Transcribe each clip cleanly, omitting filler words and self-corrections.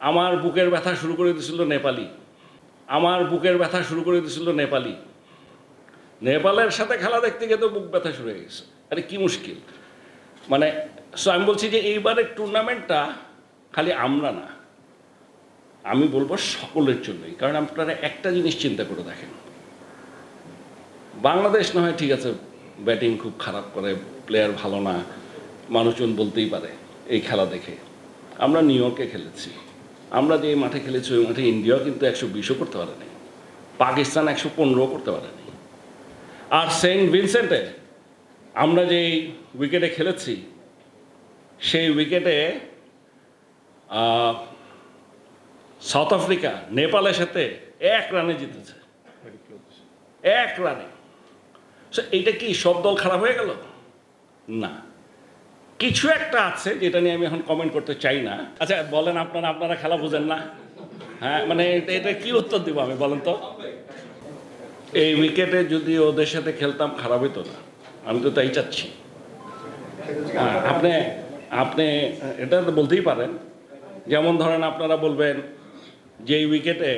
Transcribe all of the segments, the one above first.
আমার বুকের ব্যথা শুরু করে দিয়েছিল নেপালি। আমার বুকের ব্যথা শুরু করে দিয়েছিল নেপালি। নেপালের সাথে খেলা দেখতে গিয়ে তো বুক ব্যথা শুরু হয়ে গেছে। আরে কি মুশকিল! মানে সো আমি বলছি যে এইবারের টুর্নামেন্টটা খালি আমরা না, আমি বলবো সকলের জন্যই। কারণ আপনারা একটা জিনিস চিন্তা করে দেখেন, বাংলাদেশ না হয় ঠিক আছে ব্যাটিং খুব খারাপ করে, প্লেয়ার ভালো না, মানুষজন বলতেই পারে এই খেলা দেখে। আমরা নিউ ইয়র্কে খেলেছি, আমরা যে মাঠে খেলেছি ওই মাঠে ইন্ডিয়াও কিন্তু 120ও করতে পারেনি, পাকিস্তান 115ও করতে পারেনি। আর সেন্ট ভিনসেন্টে আমরা যে উইকেটে খেলেছি সেই উইকেটে সাউথ আফ্রিকা নেপালের সাথে 1 রানে জিতেছে, 1 রানে। সো এইটা কি সব দল খারাপ হয়ে গেল? না, কিছু একটা আছে যেটা নিয়ে আমি এখন কমেন্ট করতে চাই না। আচ্ছা বলেন, আপনারা খেলা বুঝেন না? হ্যাঁ, মানে এটা কি উত্তর দিব আমি, বলেন তো? এই উইকেটে যদি ওদের সাথে খেলতাম খারাপ হতো না, আমি তো তাই চাচ্ছি। আপনি এটা তো বলতেই পারেন, যেমন ধরেন আপনারা বলবেন যে এই উইকেটে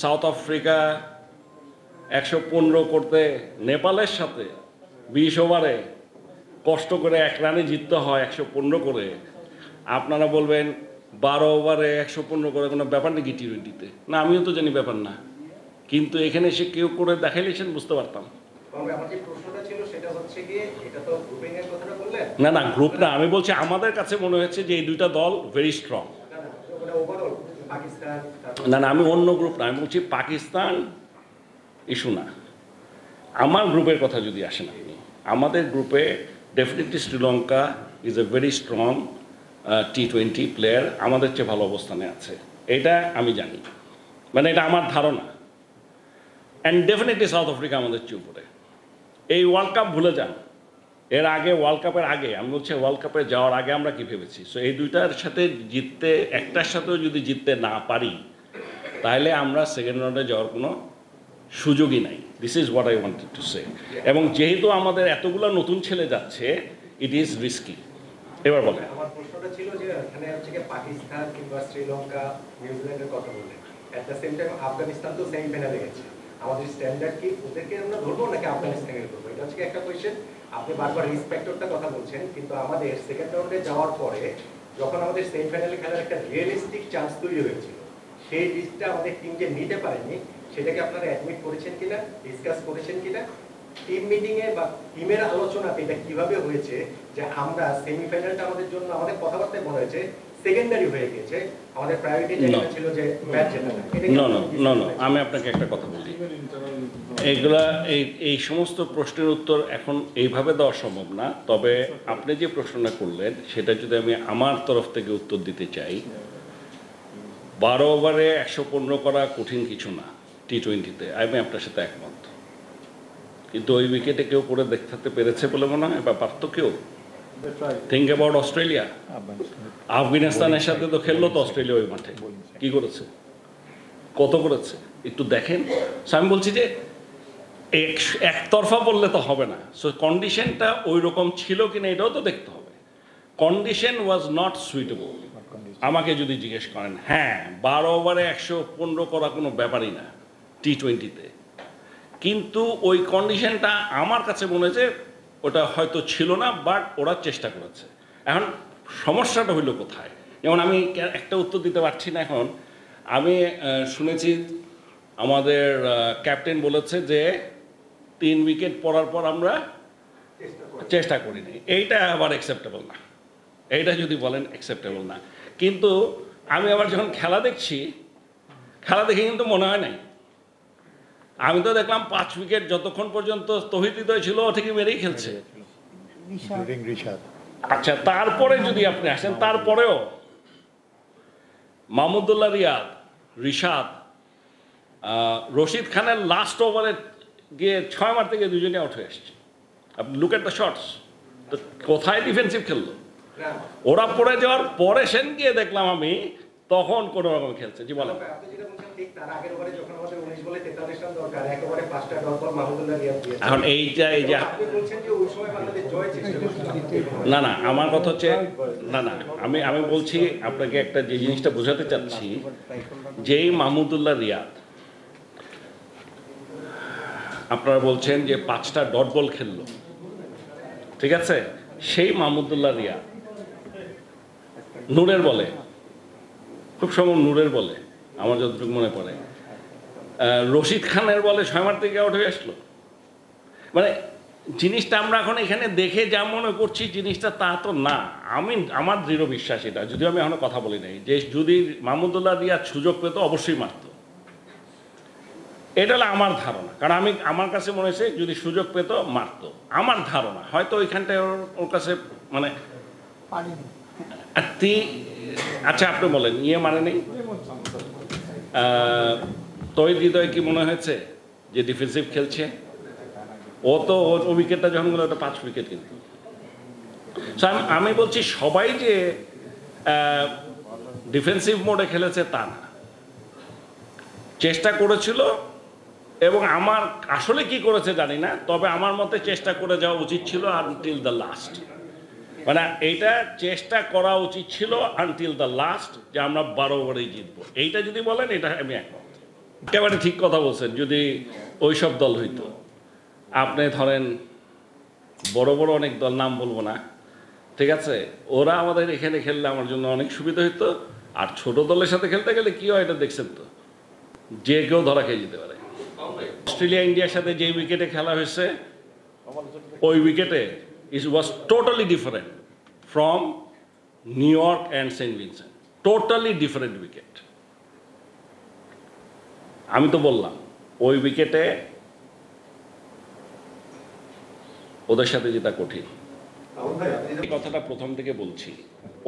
সাউথ আফ্রিকা 115 করতে নেপালের সাথে 20 ওভারে কষ্ট করে 1 রানে জিততে হয় 115 করে। আপনারা বলবেন 12 ওভারে 115 করে কোনো ব্যাপার নাকি টি-20-তে? না, আমিও তো জানি ব্যাপার না, কিন্তু এখানে এসে কেউ করে দেখাইলেছেন বুঝতে পারতাম। না না, গ্রুপ না, আমি বলছি আমাদের কাছে মনে হয়েছে যে এই দুইটা দল ভেরি স্ট্রং। না না, আমি অন্য গ্রুপ না, আমি বলছি পাকিস্তান ইস্যু না। আমার গ্রুপের কথা যদি আসেন আপনি, আমাদের গ্রুপে definitely Sri Lanka is a very strong টি-20 প্লেয়ার, আমাদের চেয়ে ভালো অবস্থানে আছে, এটা আমি জানি, মানে এটা আমার ধারণা। অ্যান্ড ডেফিনেটলি সাউথ আফ্রিকা আমাদের চেয়ে উপরে। এই ওয়ার্ল্ড কাপ ভুলে যান, এর আগে ওয়ার্ল্ড কাপের আগে, আমি বলছি ওয়ার্ল্ড কাপে যাওয়ার আগে আমরা কী ভেবেছি। সো এই দুইটার সাথে জিততে, একটার সাথেও যদি জিততে না পারি তাহলে আমরা সেকেন্ড রাউন্ডে যাওয়ার কোনো সুযোগই নাই। This is what I wanted to say. এবং যেহেতু আমাদের এতগুলো নতুন ছেলে যাচ্ছে, ইট ইজ রিস্কি। এবার বলে আমার প্রশ্নটা ছিল যে এখানে হচ্ছে কি পাকিস্তান কিংবা শ্রীলঙ্কা, নিউজিল্যান্ডের কথা বললেন, at the same time Afghanistan তো সেমিফাইনালে গেছে। আমাদের স্ট্যান্ডার্ড কি ওদেরকে আমরা ধরবো নাকি আফগানিস্তানের ধরবো? এটা হচ্ছে একটা কোয়েশ্চেন। আপনি বারবার রেসপেক্টরটা কথা বলছেন, কিন্তু আমাদের সেকেন্ড রাউন্ডে যাওয়ার পরে যখন আমাদের সেমিফাইনালে খেলার একটা রিয়েলিস্টিক চান্স তৈরি হয়েছিল, সেই রিস্কটা আমাদের টিম যে নিতে পারেনি, সেটাকে আপনারা অ্যাডমিট করেছেন কিনা, ডিসকাস করেছেন কিনা? টিম মিটিংয়ে বা টিমের আলোচনাতে এটা কিভাবে হয়েছে যে আমরা সেমিফাইনালটা আমাদের জন্য, আমাদের কথাবার্তায় মনে হয়েছে সেকেন্ডারি হয়ে গেছে, আমাদের প্রায়োরিটি যেটা ছিল যে ম্যাচ জেতাটা? আমি আপনাকে একটা কথা বলি, এইগুলা এই সমস্ত প্রশ্নের উত্তর এখন এইভাবে দেওয়া সম্ভব না। তবে আপনি যে প্রশ্নটা করলেন সেটা যদি আমি আমার তরফ থেকে উত্তর দিতে চাই, 12 ওভারে 115 করা কঠিন কিছু না টি-20-তে, আমি আপনার সাথে একমত। কিন্তু ওই উইকেটে কেউ করে দেখাতে পেরেছে বলে মনে হয় বা পারত কেউ? থিঙ্ক অ্যাবাউট অস্ট্রেলিয়া, আফগানিস্তানের সাথে তো খেললো তো অস্ট্রেলিয়া ওই মাঠে, কি করেছে, কত করেছে একটু দেখেন। সো আমি বলছি যে একতরফা বললে তো হবে না। সো কন্ডিশনটা ওই রকম ছিল কিনা এটাও তো দেখতে হবে। কন্ডিশন ওয়াজ নট সুইটেবল আমাকে যদি জিজ্ঞেস করেন। হ্যাঁ, 12 ওভারে 115 করা কোনো ব্যাপারই না টি-20-তে, কিন্তু ওই কন্ডিশনটা আমার কাছে মনে হয়েছে ওটা হয়তো ছিল না, বাট ওরা চেষ্টা করেছে। এখন সমস্যাটা হইল কোথায়? যেমন আমি একটা উত্তর দিতে পারছি না এখন। আমি শুনেছি আমাদের ক্যাপ্টেন বলেছে যে 3 উইকেট পড়ার পর আমরা চেষ্টা করিনি। এইটা আবার অ্যাকসেপ্টেবল না, এইটা যদি বলেন অ্যাকসেপ্টেবল না। কিন্তু আমি আবার যখন খেলা দেখছি, খেলা দেখে কিন্তু মনে হয় নাই। আমি তো দেখলাম 5 উইকেট যতক্ষণ পর্যন্ত তৌহিদ হৃদয় ছিল ও ঠিকই মেরেই খেলছে। আচ্ছা, তারপরে যদি আপনি আসেন, তারপরেও মাহমুদুল্লাহ রিয়াদ, রিশাদ, রশিদ খানের লাস্ট ওভারে গিয়ে 6 মারতে গিয়ে দুজনে আউট হয়ে আসছে। আপনি লুক এট দ্য শটস, তো কোথায় ডিফেন্সিভ খেললো? ওরা পড়ে যাওয়ার পরে সেন গিয়ে দেখলাম আমি তখন কোনো রকম খেলছে। জি বলেন। ঠিক তার আগের ওভারে যখন আমাদের 19 বলে 43 রান দরকার, এক ওভারে 5টা ডট বল মাহমুদুল্লাহ রিয়াদ দিয়েছে। এখন এই যে আপনি বলছেন যে ওই সময় বাংলাদেশ জয় চেষ্টা করছিল। না আমার কথা হচ্ছে না আমি বলছি আপনাকে একটা যে জিনিসটা বোঝাতে চাচ্ছি, যেই মাহমুদুল্লাহ রিয়াদ আপনারা বলছেন যে 5টা ডট বল খেললো, ঠিক আছে, সেই মাহমুদুল্লাহ রিয়াদ নূরের বলে, খুব সম্ভব নূরের বলে, আমার যতটুকু মনে পড়ে রশিদ খানের বলে 6 মার থেকে আউট হয়ে আসলো। মানে জিনিসটা আমরা এখন এখানে দেখে যা মনে করছি জিনিসটা তা তো না। আমার দৃঢ় বিশ্বাস এটা, যদিও আমি এখনো কথা বলি নাই, যে যদি মাহমুদুল্লাহ রিয়াদ সুযোগ পেত অবশ্যই মারত। এটা হলো আমার ধারণা, কারণ আমার কাছে মনে হয়েছে যদি সুযোগ পেত মারত, আমার ধারণা। হয়তো ওইখানটায় ওর কাছে মানে আচ্ছা আপনি বলেন মানে নেই তহিদ হৃদয় কি মনে হয়েছে যে ডিফেন্সিভ খেলছে? ও তো ওর উইকেটটা যখন গেলো ওটা 5 উইকেট কিন্তু। আমি বলছি সবাই যে ডিফেন্সিভ মোডে খেলেছে তা না, চেষ্টা করেছিল, এবং আমার আসলে কি করেছে জানি না, তবে আমার মতে চেষ্টা করে যাওয়া উচিত ছিল আনটিল দ্য লাস্ট। মানে এইটা চেষ্টা করা উচিত ছিল আনটিল দ্য লাস্ট, যে আমরা 12 ওভারেই জিতবো। এইটা যদি বলেন এটা আমি একমত, একেবারে ঠিক কথা বলছেন। যদি ওইসব দল হইতো, আপনি ধরেন বড় বড় অনেক দল, নাম বলবো না, ঠিক আছে, ওরা আমাদের এখানে খেললে আমার জন্য অনেক সুবিধা হইতো। আর ছোট দলের সাথে খেলতে গেলে কি হয় এটা দেখছেন তো, যে কেউ ধরা খেয়ে যেতে পারে। অস্ট্রেলিয়া ইন্ডিয়ার সাথে যে উইকেটে খেলা হয়েছে, ওই উইকেটে it was totally different from New York and St. Vincent. Totally different wicket. আমি তো বললাম ওই উইকেটে ওদের সাথে যেটা কঠিন। এই কথাটা প্রথম থেকে বলছি,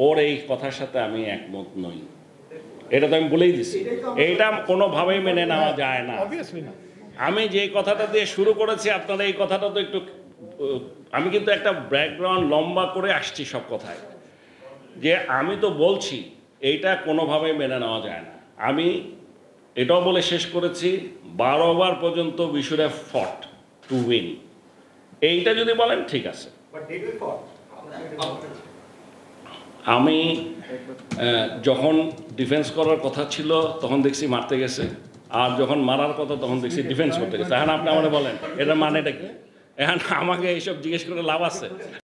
ওর এই কথার সাথে আমি একমত নই, এটা তো আমি বলেই দিছি। এইটা কোনোভাবেই মেনে নেওয়া যায় না। আমি যে কথাটা দিয়ে শুরু করেছি, আপনারা এই কথাটা তো একটু, আমি কিন্তু একটা ব্যাকগ্রাউন্ড লম্বা করে আসছি সব কথায়, যে আমি তো বলছি এইটা কোনোভাবেই মেনে নেওয়া যায় না। আমি এটাও বলে শেষ করেছি 12 ওভার পর্যন্ত উই শুড হ্যাভ ফট টু উইন। এইটা যদি বলেন ঠিক আছে। আমি যখন ডিফেন্স করার কথা ছিল তখন দেখছি মারতে গেছে, আর যখন মারার কথা তখন দেখছি ডিফেন্স করতে গেছে। এখন আপনি আমাকে বলেন এটার মানেটা কি? এখন আমাকে এইসব জিজ্ঞেস করে লাভ আছে?